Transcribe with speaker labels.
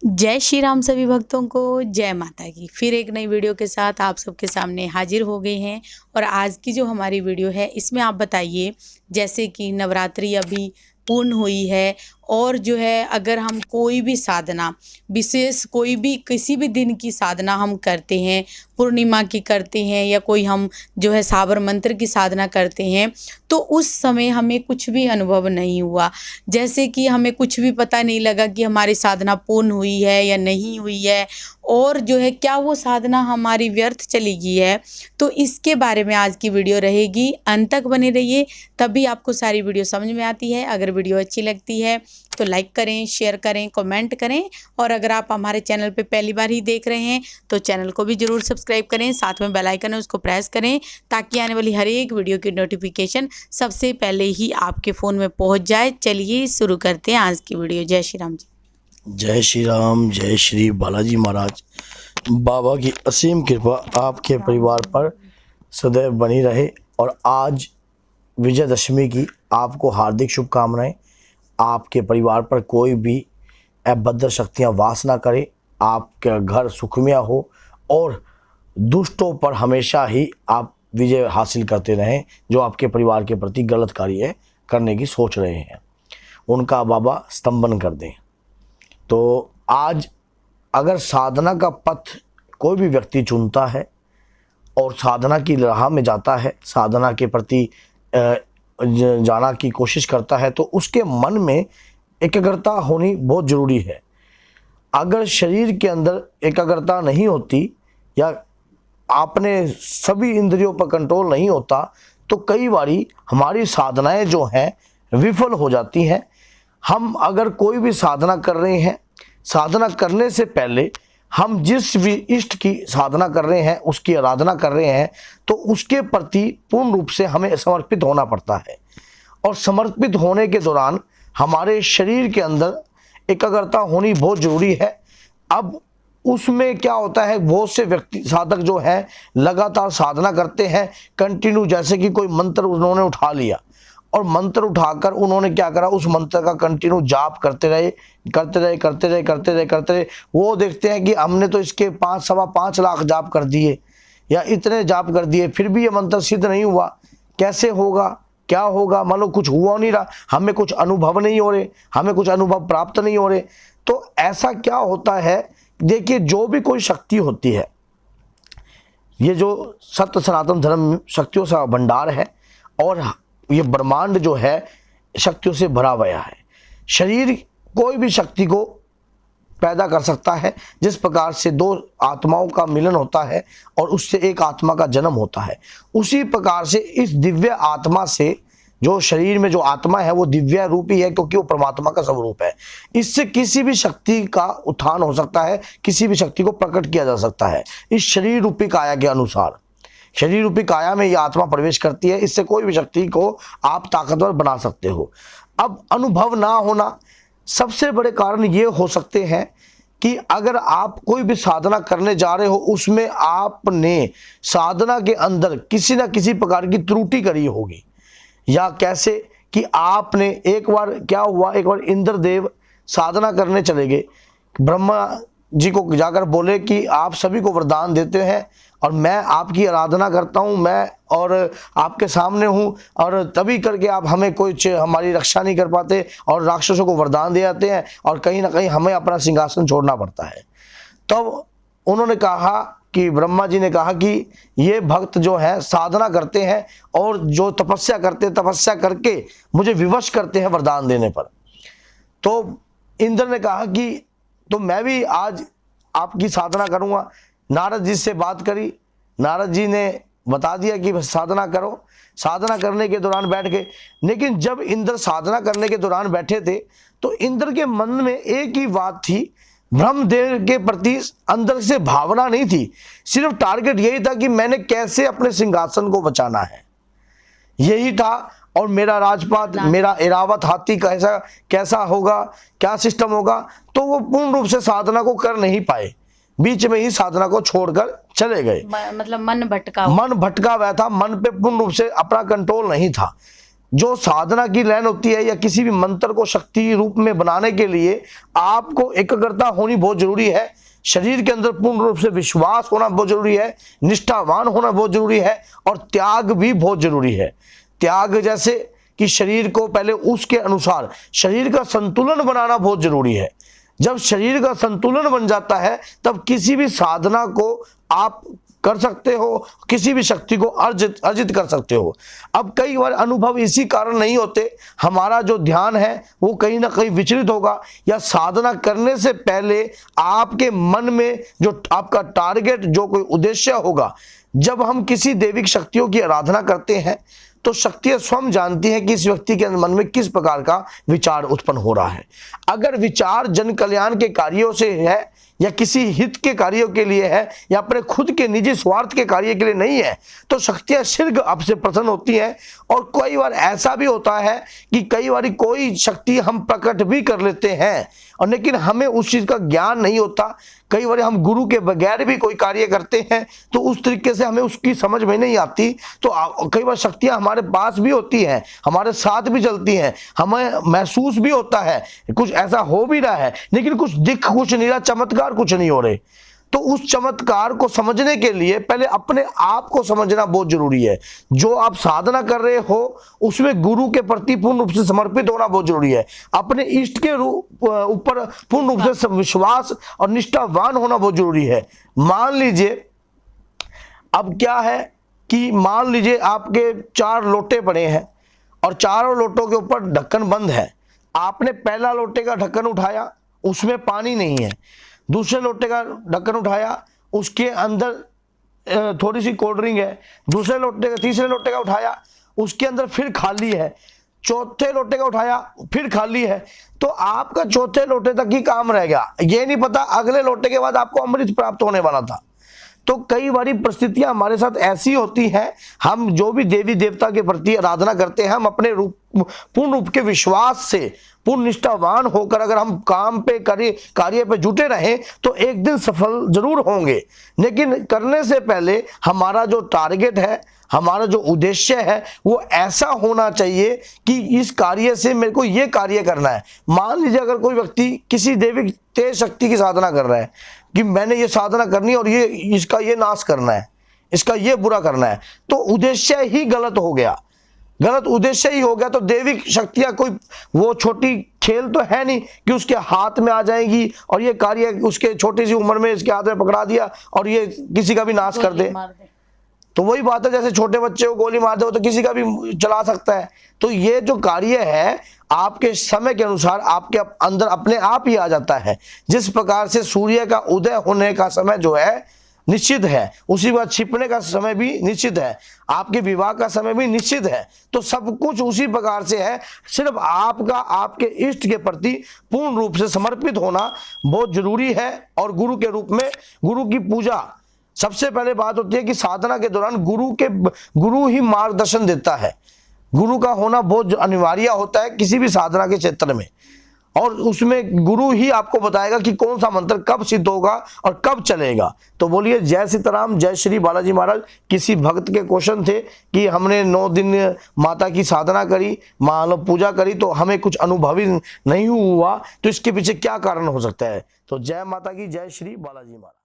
Speaker 1: जय श्री राम सभी भक्तों को, जय माता की। फिर एक नई वीडियो के साथ आप सबके सामने हाजिर हो गए हैं। और आज की जो हमारी वीडियो है इसमें आप बताइए, जैसे कि नवरात्रि अभी पूर्ण हुई है और जो है अगर हम कोई भी साधना, विशेष कोई भी किसी भी दिन की साधना हम करते हैं, पूर्णिमा की करते हैं या कोई हम जो है साबर मंत्र की साधना करते हैं, तो उस समय हमें कुछ भी अनुभव नहीं हुआ। जैसे कि हमें कुछ भी पता नहीं लगा कि हमारी साधना पूर्ण हुई है या नहीं हुई है, और जो है क्या वो साधना हमारी व्यर्थ चली गई है। तो इसके बारे में आज की वीडियो रहेगी, अंत तक बने रहिए, तभी आपको सारी वीडियो समझ में आती है। अगर वीडियो अच्छी लगती है तो लाइक करें, शेयर करें, कमेंट करें, और अगर आप हमारे चैनल पे पहली बार ही देख रहे हैं तो चैनल को भी ज़रूर सब्सक्राइब करें, साथ में बेल आइकन है उसको प्रेस करें ताकि आने वाली हर एक वीडियो की नोटिफिकेशन सबसे पहले ही आपके फ़ोन में पहुंच जाए। चलिए शुरू करते हैं आज की वीडियो। जय श्री राम जी।
Speaker 2: जय श्री राम, जय श्री बालाजी महाराज। बाबा की असीम कृपा आपके परिवार पर सदैव बनी रहे। और आज विजयदशमी की आपको हार्दिक शुभकामनाएं। आपके परिवार पर कोई भी अभद्र शक्तियां वास ना करे, आपका घर सुखमय हो और दुष्टों पर हमेशा ही आप विजय हासिल करते रहें। जो आपके परिवार के प्रति गलत कार्य करने की सोच रहे हैं उनका बाबा स्तंभन कर दें। तो आज अगर साधना का पथ कोई भी व्यक्ति चुनता है और साधना की राह में जाता है, साधना के प्रति जाना की कोशिश करता है, तो उसके मन में एकाग्रता होनी बहुत ज़रूरी है। अगर शरीर के अंदर एकाग्रता नहीं होती या आपने सभी इंद्रियों पर कंट्रोल नहीं होता तो कई बारी हमारी साधनाएं जो हैं विफल हो जाती हैं। हम अगर कोई भी साधना कर रहे हैं, साधना करने से पहले हम जिस भी इष्ट की साधना कर रहे हैं, उसकी आराधना कर रहे हैं, तो उसके प्रति पूर्ण रूप से हमें समर्पित होना पड़ता है। और समर्पित होने के दौरान हमारे शरीर के अंदर एकाग्रता होनी बहुत ज़रूरी है। अब उसमें क्या होता है, बहुत से व्यक्ति साधक जो हैं लगातार साधना करते हैं कंटिन्यू, जैसे कि कोई मंत्र उन्होंने उठा लिया और मंत्र उठाकर उन्होंने क्या करा, उस मंत्र का कंटिन्यू जाप करते रहे। वो देखते हैं कि हमने तो इसके 5-5.25 लाख जाप कर दिए या इतने जाप कर दिए, फिर भी ये मंत्र सिद्ध नहीं हुआ। कैसे होगा, क्या होगा, मान लो कुछ हुआ नहीं रहा, हमें कुछ अनुभव नहीं हो रहे, हमें कुछ अनुभव प्राप्त नहीं हो रहे। तो ऐसा क्या होता है, देखिए जो भी कोई शक्ति होती है, ये जो सत्य सनातन धर्म शक्तियों का भंडार है और ये ब्रह्मांड जो है शक्तियों से भरा हुआ है। शरीर कोई भी शक्ति को पैदा कर सकता है। जिस प्रकार से दो आत्माओं का मिलन होता है और उससे एक आत्मा का जन्म होता है, उसी प्रकार से इस दिव्य आत्मा से जो शरीर में जो आत्मा है वो दिव्य रूपी है, क्योंकि वो परमात्मा का स्वरूप है। इससे किसी भी शक्ति का उत्थान हो सकता है, किसी भी शक्ति को प्रकट किया जा सकता है। इस शरीर रूपी काया के अनुसार शरीर रूपी काया में ये आत्मा प्रवेश करती है। इससे कोई भी शक्ति को आप ताकतवर बना सकते हो। अब अनुभव ना होना, सबसे बड़े कारण ये हो सकते हैं कि अगर आप कोई भी साधना करने जा रहे हो, उसमें आपने साधना के अंदर किसी ना किसी प्रकार की त्रुटि करी होगी। या कैसे कि आपने एक बार क्या हुआ, एक बार इंद्रदेव साधना करने चले गए, ब्रह्मा जी को जाकर बोले कि आप सभी को वरदान देते हैं और मैं आपकी आराधना करता हूं, मैं और आपके सामने हूं, और तभी करके आप हमें कोई हमारी रक्षा नहीं कर पाते और राक्षसों को वरदान दे जाते हैं और कहीं ना कहीं हमें अपना सिंहासन छोड़ना पड़ता है। तब उन्होंने कहा कि ब्रह्मा जी ने कहा कि ये भक्त जो है साधना करते हैं और जो तपस्या करते हैं, तपस्या करके मुझे विवश करते हैं वरदान देने पर। तो इंद्र ने कहा कि तो मैं भी आज आपकी साधना करूंगा। नारद जी से बात करी, नारद जी ने बता दिया कि साधना करो। साधना करने के दौरान बैठ गए, लेकिन जब इंद्र साधना करने के दौरान बैठे थे तो इंद्र के मन में एक ही बात थी, ब्रह्मदेव के प्रति अंदर से भावना नहीं थी, सिर्फ टारगेट यही था कि मैंने कैसे अपने सिंहासन को बचाना है, यही था। और मेरा राजपाट, मेरा एरावत हाथी कैसा होगा, क्या सिस्टम होगा। तो वो पूर्ण रूप से साधना को कर नहीं पाए, बीच में ही साधना को छोड़कर चले गए।
Speaker 1: मतलब मन भटका
Speaker 2: हुआ था, मन पे पूर्ण रूप से अपना कंट्रोल नहीं था। जो साधना की लाइन होती है या किसी भी मंत्र को शक्ति रूप में बनाने के लिए आपको एकाग्रता होनी बहुत जरूरी है, शरीर के अंदर पूर्ण रूप से विश्वास होना बहुत जरूरी है, निष्ठावान होना बहुत जरूरी है और त्याग भी बहुत जरूरी है। त्याग जैसे कि शरीर को पहले उसके अनुसार शरीर का संतुलन बनाना बहुत जरूरी है। जब शरीर का संतुलन बन जाता है तब किसी भी साधना को आप कर सकते हो, किसी भी शक्ति को अर्जित कर सकते हो। अब कई बार अनुभव इसी कारण नहीं होते, हमारा जो ध्यान है वो कहीं ना कहीं विचलित होगा, या साधना करने से पहले आपके मन में जो आपका टारगेट, जो कोई उद्देश्य होगा, जब हम किसी दैविक शक्तियों की आराधना करते हैं तो शक्तियां स्वयं जानती हैं कि इस व्यक्ति के मन में किस प्रकार का विचार उत्पन्न हो रहा है। अगर विचार जन कल्याण के कार्यों से है या किसी हित के कार्यों के लिए है या अपने खुद के निजी स्वार्थ के कार्य के लिए नहीं है तो शक्तियां शीघ्र आपसे प्रसन्न होती हैं। और कई बार ऐसा भी होता है कि कई बार कोई शक्ति हम प्रकट भी कर लेते हैं और लेकिन हमें उस चीज का ज्ञान नहीं होता। कई बार हम गुरु के बगैर भी कोई कार्य करते हैं तो उस तरीके से हमें उसकी समझ में नहीं आती। तो कई बार शक्तियां हमारे पास भी होती हैं, हमारे साथ भी चलती हैं, हमें महसूस भी होता है कुछ ऐसा हो भी रहा है, लेकिन कुछ दिख कुछ नहीं रहा, चमत्कार कुछ नहीं हो रहे। तो उस चमत्कार को समझने के लिए पहले अपने आप को समझना बहुत जरूरी है। जो आप साधना कर रहे हो उसमें गुरु के प्रति पूर्ण रूप से समर्पित होना बहुत जरूरी है। अपने इष्ट के ऊपर पूर्ण रूप से विश्वास और निष्ठावान होना बहुत जरूरी है। मान लीजिए अब क्या है कि मान लीजिए आपके 4 लोटे पड़े हैं और चारों लोटों के ऊपर ढक्कन बंद है। आपने पहला लोटे का ढक्कन उठाया, उसमें पानी नहीं है। दूसरे लोटे का ढक्कन उठाया, उसके अंदर थोड़ी सी कोल्ड ड्रिंक है। दूसरे लोटे का, तीसरे लोटे का उठाया, उसके अंदर फिर खाली है। चौथे लोटे का उठाया, फिर खाली है। तो आपका चौथे लोटे तक ही काम रह गया, ये नहीं पता अगले लोटे के बाद आपको अमृत प्राप्त होने वाला था। तो कई बारी परिस्थितियां हमारे साथ ऐसी होती हैं, हम जो भी देवी देवता के प्रति आराधना करते हैं, हम अपने पूर्ण रूप के विश्वास से पूर्ण निष्ठावान होकर अगर हम काम पे कार्य पे जुटे रहें तो एक दिन सफल जरूर होंगे। लेकिन करने से पहले हमारा जो टारगेट है, हमारा जो उद्देश्य है वो ऐसा होना चाहिए कि इस कार्य से मेरे को ये कार्य करना है। मान लीजिए अगर कोई व्यक्ति किसी दैविक तेज शक्ति की साधना कर रहा है कि मैंने ये साधना करनी है और ये इसका ये नाश करना है, इसका ये बुरा करना है, तो उद्देश्य ही गलत हो गया। गलत उद्देश्य ही हो गया तो दैविक शक्तियां कोई वो छोटी खेल तो है नहीं कि उसके हाथ में आ जाएंगी और ये कार्य उसके छोटी सी उम्र में इसके हाथ में पकड़ा दिया और ये किसी का भी नाश कर दे। तो वही बात है, जैसे छोटे बच्चे को गोली मार दे तो किसी का भी चला सकता है। तो ये जो कार्य है आपके समय के अनुसार आपके अंदर अपने आप ही आ जाता है। जिस प्रकार से सूर्य का उदय होने का समय जो है निश्चित है, उसी बात छिपने का समय भी निश्चित है, आपके विवाह का समय भी निश्चित है। तो सब कुछ उसी प्रकार से है, सिर्फ आपका आपके इष्ट के प्रति पूर्ण रूप से समर्पित होना बहुत जरूरी है। और गुरु के रूप में गुरु की पूजा सबसे पहले बात होती है कि साधना के दौरान गुरु ही मार्गदर्शन देता है। गुरु का होना बहुत अनिवार्य होता है किसी भी साधना के क्षेत्र में, और उसमें गुरु ही आपको बताएगा कि कौन सा मंत्र कब सिद्ध होगा और कब चलेगा। तो बोलिए जय सीताराम, जय श्री बालाजी महाराज। किसी भक्त के क्वेश्चन थे कि हमने 9 दिन माता की साधना करी, मान पूजा करी, तो हमें कुछ अनुभवी नहीं हुआ, तो इसके पीछे क्या कारण हो सकता है। तो जय माता की, जय श्री बालाजी महाराज।